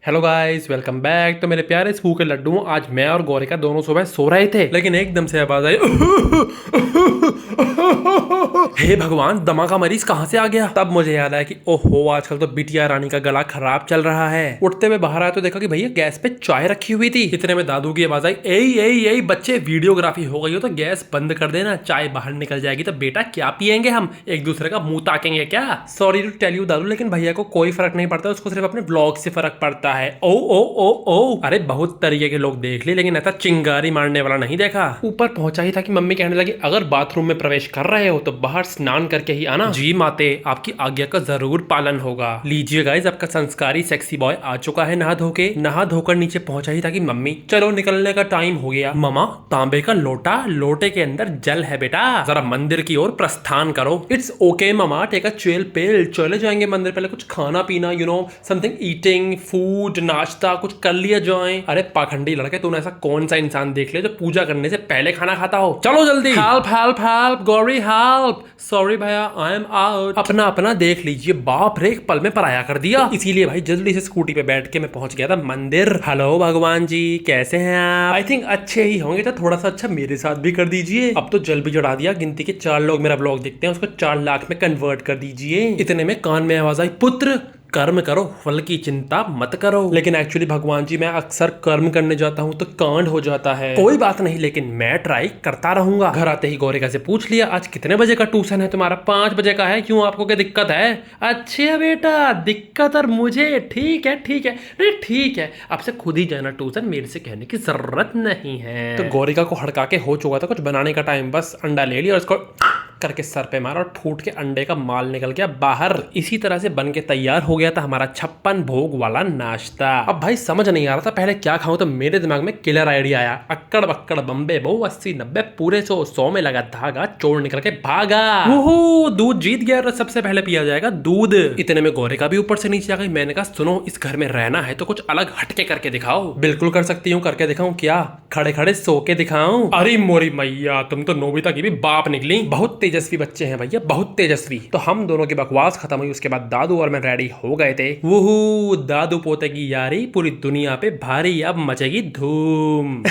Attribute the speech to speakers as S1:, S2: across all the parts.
S1: Hello guys, welcome back. तो मेरे प्यारे स्कूल के लड्डू, आज मैं और गौरिका दोनों सुबह सो रहे थे, लेकिन एकदम से आवाज आई। हे भगवान, दमा का मरीज कहाँ से आ गया। तब मुझे याद आया कि ओहो, आजकल तो बिटिया रानी का गला खराब चल रहा है। उठते हुए बाहर आया तो देखा कि भैया गैस पे चाय रखी हुई थी। इतने में दादू की आवाज आई, ए ए ए बच्चे, वीडियोग्राफी हो गई हो तो गैस बंद कर देना, चाय बाहर निकल जाएगी तो बेटा क्या पियेंगे हम, एक दूसरे का मुंह ताकेंगे क्या। सॉरी टू टेल यू दादू, लेकिन भैया को कोई फर्क नहीं पड़ता, उसको सिर्फ अपने ब्लॉग से फर्क पड़ता है। ओ ओ ओ ओ, अरे बहुत तरीके के लोग देख लिए, लेकिन ऐसा चिंगारी मारने वाला नहीं देखा। ऊपर पहुंचा ही था कि मम्मी कहने लगी, अगर बाथरूम में प्रवेश कर रहे हो तो बाहर स्नान करके ही आना। जी माते, आपकी आज्ञा का जरूर पालन होगा। लीजिए गाइस, आपका संस्कारी सेक्सी बॉय आ चुका है नहा धोके। नहा धोकर नीचे पहुंचा ही था कि मम्मी चलो निकलने का टाइम हो गया। ममा, तांबे का लोटा, लोटे के अंदर जल है बेटा, जरा मंदिर की ओर प्रस्थान करो। It's okay mama, take a chill pill, चले जाएंगे मंदिर, पहले कुछ खाना पीना, you know something, eating food, नाश्ता कुछ कर लिया जाए। अरे पाखंडी लड़के, तूने ऐसा कौन सा इंसान देख लिया जो पूजा करने से पहले खाना खाता हो। चलो जल्दी। Help help help, Gauri help. Sorry भैया, आई एम आउट। अपना अपना देख लीजिए, बाप रे, एक पल में पराया कर दिया। तो इसीलिए भाई जल्दी से स्कूटी पे बैठ के मैं पहुंच गया था मंदिर। हेलो भगवान जी, कैसे हैं आप? आई थिंक अच्छे ही होंगे, तो थोड़ा सा अच्छा मेरे साथ भी कर दीजिए। अब तो जल भी चढ़ा दिया, गिनती के 4 लोग मेरा ब्लॉग देखते हैं, उसको 4 लाख में कन्वर्ट कर दीजिए। इतने में कान में आवाज आई, पुत्र कर्म करो, फल की चिंता मत करो। लेकिन एक्चुअली भगवान जी, मैं अक्सर कर्म करने जाता हूँ तो कांड हो जाता है। कोई बात नहीं, लेकिन मैं ट्राई करता रहूंगा। घर आते ही गौरिका से पूछ लिया, आज कितने बजे का ट्यूशन है तुम्हारा? 5 बजे का है। क्यों, आपको क्या दिक्कत है? अच्छा बेटा, दिक्कत और मुझे, ठीक है ठीक है, नहीं ठीक है, आपसे खुद ही जाना ट्यूशन, मेरे से कहने की जरूरत नहीं है। तो गौरिका को हड़का के हो चुका था कुछ बनाने का टाइम, बस अंडा ले लिया और उसको करके सर पे मारा और फूट के अंडे का माल निकल गया बाहर। इसी तरह से बन के तैयार हो गया था हमारा 56 भोग वाला नाश्ता। अब भाई समझ नहीं आ रहा था पहले क्या खाऊं, तो मेरे दिमाग में किलर आइडिया आया, अक्कड़ बक्कड़ बम्बे बहु 80 90 पूरे 100 में लगा धागा, चोर निकल के भागा। ओहो, दूध जीत गया और सबसे पहले पिया जाएगा दूध। इतने में गौरिका भी ऊपर से नीचे आ गई। मैंने कहा, सुनो, इस घर में रहना है तो कुछ अलग हटके करके दिखाओ। बिल्कुल कर सकती हूँ, करके दिखाऊं क्या? खड़े खड़े सो के दिखाऊं? अरे मोरी मैया, तुम तो नोबिता की भी बाप निकली। बहुत तेजस्वी बच्चे हैं भैया, बहुत तेजस्वी। तो हम दोनों की बकवास खत्म हुई, उसके बाद दादू और मैं रेडी हो गए थे। वूहू, दादू पोते की यारी पूरी दुनिया पे भारी, अब मचेगी धूम।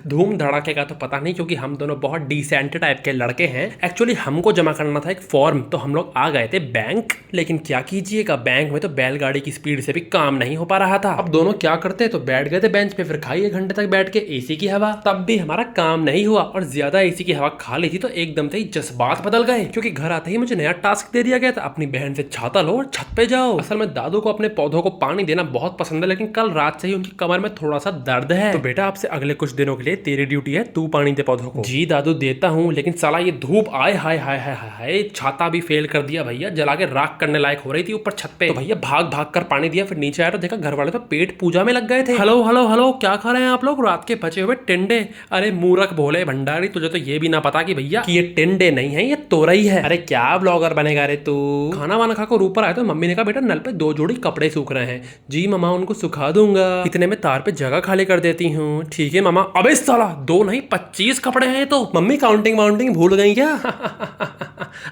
S1: धूम धड़ाके का तो पता नहीं, क्योंकि हम दोनों बहुत डिसेंट टाइप के लड़के हैं। एक्चुअली हमको जमा करना था एक फॉर्म, तो हम लोग आ गए थे बैंक। लेकिन क्या कीजिएगा, बैंक में तो बैलगाड़ी की स्पीड से भी काम नहीं हो पा रहा था। अब दोनों क्या करते, तो बैठ गए थे बेंच पे, फिर खाई 1 घंटे तक बैठ के एसी की हवा, तब भी हमारा काम नहीं हुआ। और ज्यादा एसी की हवा खा ली थी तो एकदम से ही जज्बात बदल गए, क्योंकि घर आते ही मुझे नया टास्क दे दिया गया था, अपनी बहन से छाता लो और छत पे जाओ। असल में दादू को अपने पौधों को पानी देना बहुत पसंद है, लेकिन कल रात से ही उनकी कमर में थोड़ा सा दर्द है। तो बेटा, आपसे अगले कुछ दिनों के लिए तेरी ड्यूटी है, तू पानी दे पौधों को। जी दादू देता हूँ, लेकिन साला ये धूप आए, हाय हाय हाय हाय, छाता भी फेल कर दिया भैया, जला के राख करने लायक हो रही थी ऊपर छत पे। तो भैया भाग भाग कर पानी दिया, फिर नीचे आया तो देखा घर वाले तो पेट पूजा में लग गए थे। हेलो हेलो हेलो, क्या खा रहे हैं आप लोग? रात के बचे हुए टिंडे। अरे मूर्ख भोले भंडारी, तुझे तो ये भी ना पता कि भैया कि ये टिंडे नहीं है, ये तोरई है। अरे क्या ब्लॉगर बनेगा रे तू? खाना वाना खाकर ऊपर आया तो मम्मी ने कहा, बेटा नल पे 2 जोड़ी कपड़े सूख रहे हैं। जी मम्मा, उनको सुखा दूंगा। इतने में तार पे जगह खाली कर देती हूँ। ठीक है मम्मा। अबे साला, 2 नहीं 25 कपड़े हैं तो। मम्मी काउंटिंग वाउंटिंग भूल गई क्या?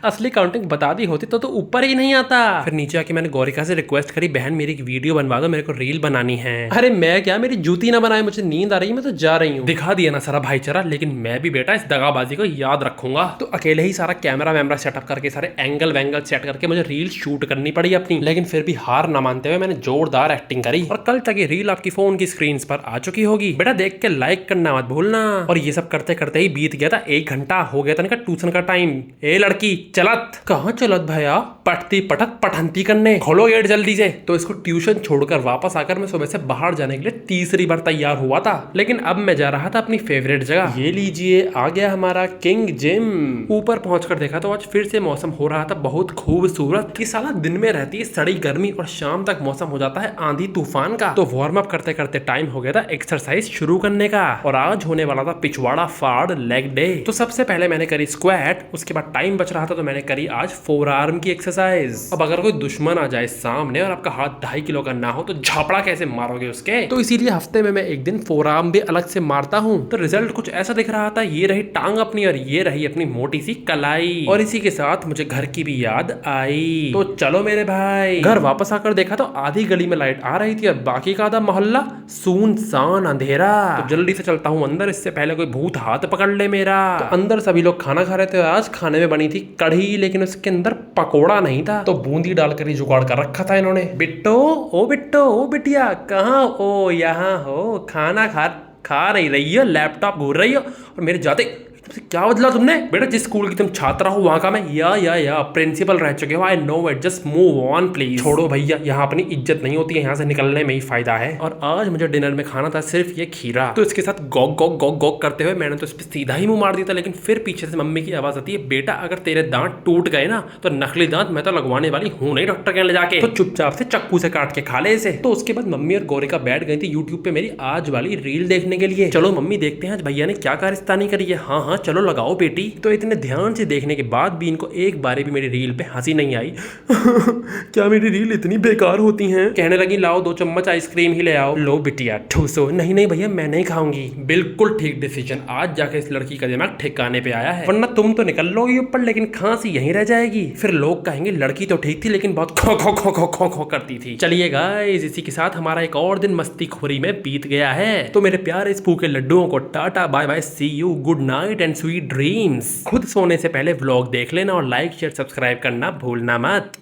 S1: असली काउंटिंग बता दी होती तो ऊपर ही नहीं आता। फिर नीचे आके मैंने गौरिका से रिक्वेस्ट करी, बहन मेरी एक वीडियो बनवा दो, मेरे को रील बनानी है। अरे मैं क्या, मेरी जूती ना बनाए, मुझे नींद आ रही है, मैं तो जा रही हूँ। दिखा दिया ना सारा भाईचारा, लेकिन मैं भी बेटा इस दगाबाजी को याद रखूंगा। तो अकेले ही सारा कैमरा वैमरा सेटअप करके, सारे एंगल वैंगल सेट करके मुझे रील शूट करनी पड़ी अपनी। लेकिन फिर भी हार ना मानते हुए मैंने जोरदार एक्टिंग करी, और कल तक ये रील आपकी फोन की स्क्रीन पर आ चुकी होगी। बेटा देख के लाइक करना मत भूलना। और ये सब करते करते ही बीत गया था 1 घंटा, हो गया था इनका ट्यूशन का टाइम। ए लड़की चलत। कहाँ चलत भैया? पटती पटक पठंती करने। खोलो गेट जल्दी से। तो इसको ट्यूशन छोड़कर वापस आकर मैं सुबह से बाहर जाने के लिए तीसरी बार तैयार हुआ था, लेकिन अब मैं जा रहा था अपनी फेवरेट जगह। ये लीजिए, आ गया हमारा किंग जिम। ऊपर पहुंचकर देखा तो आज फिर से मौसम हो रहा था बहुत खूबसूरत। कि साला दिन में रहती है सड़ी गर्मी और शाम तक मौसम हो जाता है आंधी तूफान का। तो वार्म अप करते करते टाइम हो गया था एक्सरसाइज शुरू करने का, और आज होने वाला था पिछवाड़ा फाड़ लेग डे। तो सबसे पहले मैंने करी स्क्वाट, उसके बाद टाइम बच रहा था तो मैंने करी आज फोर आर्म की एक्सरसाइज। अब अगर कोई दुश्मन आ जाए सामने और आपका हाथ 2.5 किलो का ना हो तो झापड़ा कैसे मारोगे उसके? तो इसीलिए हफ्ते में मैं एक दिन फोर आर्म भी अलग से मारता हूँ। तो रिजल्ट कुछ ऐसा दिख रहा था, ये रही टांग अपनी और ये रही अपनी मोटी छोटी सी कलाई। और इसी के साथ मुझे घर की भी याद आई। तो चलो मेरे भाई। घर वापस आकर देखा तो आधी गली में लाइट आ रही थी और बाकी का आधा मोहल्ला सुनसान अंधेरा। तो जल्दी से चलता हूँ अंदर, इससे पहले कोई भूत हाथ पकड़ ले मेरा। तो अंदर सभी लोग खाना खा रहे थे। आज खाने में बनी थी कढ़ी, लेकिन उसके अंदर पकोड़ा नहीं था, तो बूंदी डालकर ही जुगाड़ कर रखा था इन्होंने। बिट्टो ओ बिटिया, कहाँ ओ यहाँ हो, खाना खा नहीं रही हो, लैपटॉप घूर रही हो और मेरे जाते क्या बदला तुमने? बेटा जिस स्कूल की तुम छात्रा हो वहां का मैं या प्रिंसिपल रह चुके हो। I know it, just move on please. छोड़ो भैया, यहाँ अपनी इज्जत नहीं होती है, यहाँ से निकलने में ही फायदा है। और आज मुझे डिनर में खाना था सिर्फ ये खीरा। तो इसके साथ गॉग गॉग गॉग गॉग करते हुए मैंने तो इस पर सीधा ही मुंह मार दिया था, लेकिन फिर पीछे से मम्मी की आवाज आती है, बेटा अगर तेरे दांत टूट गए ना तो नकली दांत मैं तो लगवाने वाली हूँ नहीं डॉक्टर के ले जाके, तो चुपचाप से चक्कू से काट के खा ले इसे। तो उसके बाद मम्मी और गौरिका बैठ गई थी यूट्यूब पे मेरी आज वाली रील देखने के लिए। चलो मम्मी देखते हैं आज भैया ने क्या कारस्तानी करी है। हाँ चलो लगाओ बेटी। तो इतने ध्यान से देखने के बाद भी इनको एक बारी भी मेरी रील पे हंसी नहीं आई। क्या मेरी रील इतनी बेकार होती हैं? कहने लगी लाओ 2 चम्मच आइसक्रीम ही ले आओ। लो बिटिया ठूसो। नहीं भैया मैं नहीं खाऊंगी। बिल्कुल ठीक डिसीजन, आज जाके इस लड़की का दिमाग ठिकाने पे आया है, वरना तुम तो निकल लोगी ऊपर लेकिन खांसी यहीं रह जाएगी। फिर लोग कहेंगे लड़की तो ठीक थी लेकिन बहुत खो खो खो खो खो खो करती थी। चलिए गाइस, इसी के साथ हमारा एक और दिन मस्ती खोरी में बीत गया है। तो मेरे प्यारे स्पू के लड्डुओं को tata bye bye, see you, good night and sweet dreams. खुद सोने से पहले व्लॉग देख लेना और लाइक शेयर सब्सक्राइब करना भूलना मत।